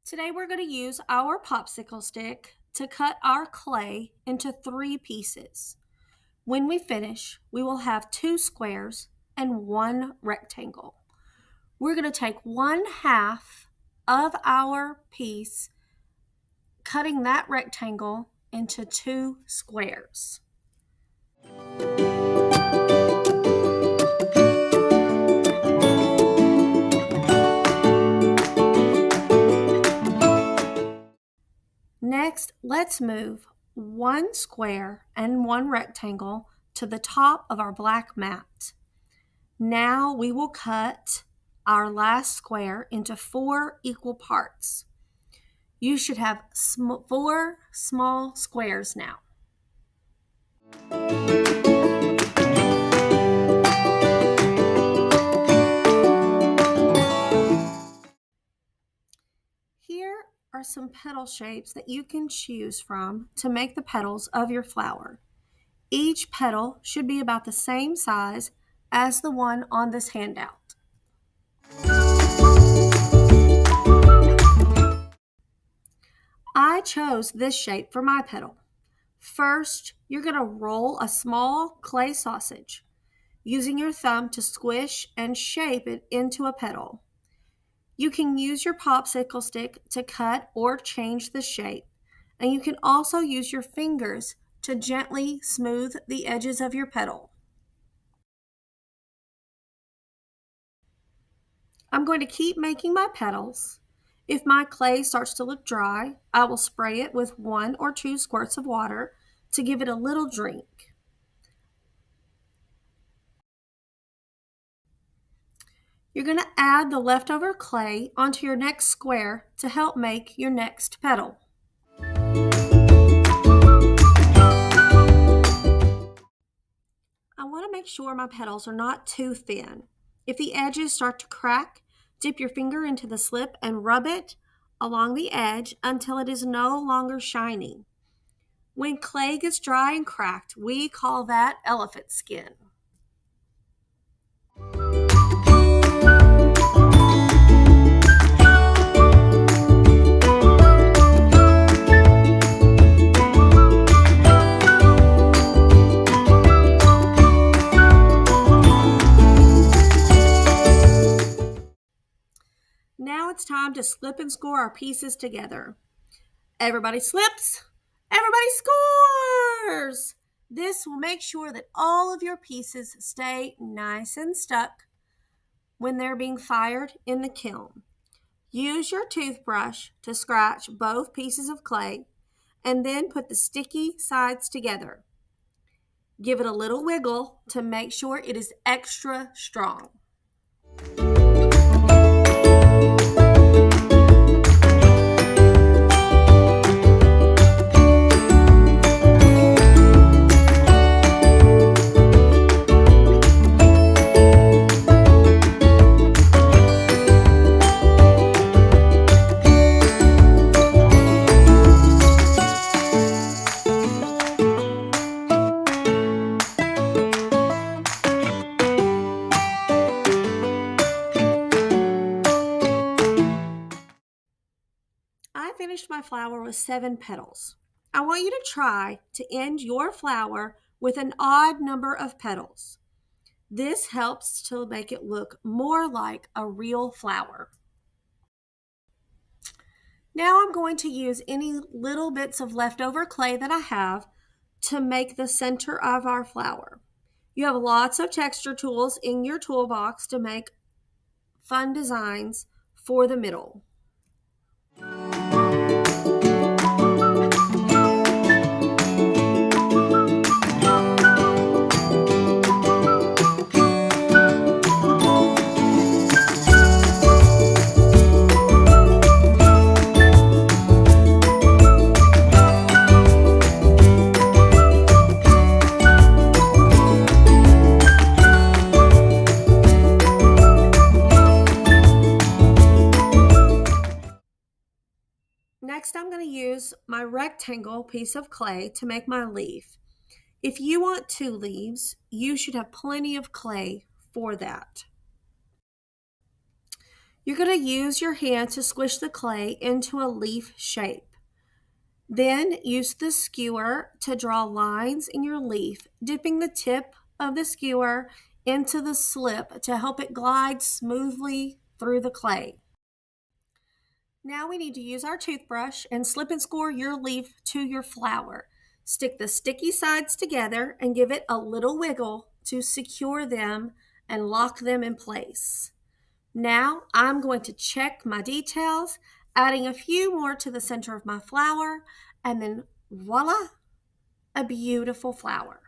Today we're going to use our popsicle stick to cut our clay into 3 pieces. When we finish, we will have 2 squares and 1 rectangle. We're going to take 1/2 of our piece, cutting that rectangle into 2 squares. Next, let's move 1 square and 1 rectangle to the top of our black mat. Now we will cut our last square into 4 equal parts. You should have 4 small squares now. Here are some petal shapes that you can choose from to make the petals of your flower. Each petal should be about the same size as the one on this handout. I chose this shape for my petal. First, you're going to roll a small clay sausage, using your thumb to squish and shape it into a petal. You can use your popsicle stick to cut or change the shape, and you can also use your fingers to gently smooth the edges of your petal. I'm going to keep making my petals. If my clay starts to look dry, I will spray it with 1 or 2 squirts of water to give it a little drink. You're going to add the leftover clay onto your next square to help make your next petal. I want to make sure my petals are not too thin. If the edges start to crack, dip your finger into the slip and rub it along the edge until it is no longer shiny. When clay gets dry and cracked, we call that elephant skin. Now it's time to slip and score our pieces together. Everybody slips, everybody scores! This will make sure that all of your pieces stay nice and stuck when they're being fired in the kiln. Use your toothbrush to scratch both pieces of clay and then put the sticky sides together. Give it a little wiggle to make sure it is extra strong. I finished my flower with 7 petals. I want you to try to end your flower with an odd number of petals. This helps to make it look more like a real flower. Now I'm going to use any little bits of leftover clay that I have to make the center of our flower. You have lots of texture tools in your toolbox to make fun designs for the middle. Next, I'm going to use my rectangle piece of clay to make my leaf. If you want 2 leaves, you should have plenty of clay for that. You're going to use your hand to squish the clay into a leaf shape. Then use the skewer to draw lines in your leaf, dipping the tip of the skewer into the slip to help it glide smoothly through the clay. Now we need to use our toothbrush and slip and score your leaf to your flower. Stick the sticky sides together and give it a little wiggle to secure them and lock them in place. Now I'm going to check my details, adding a few more to the center of my flower, and then voila, a beautiful flower.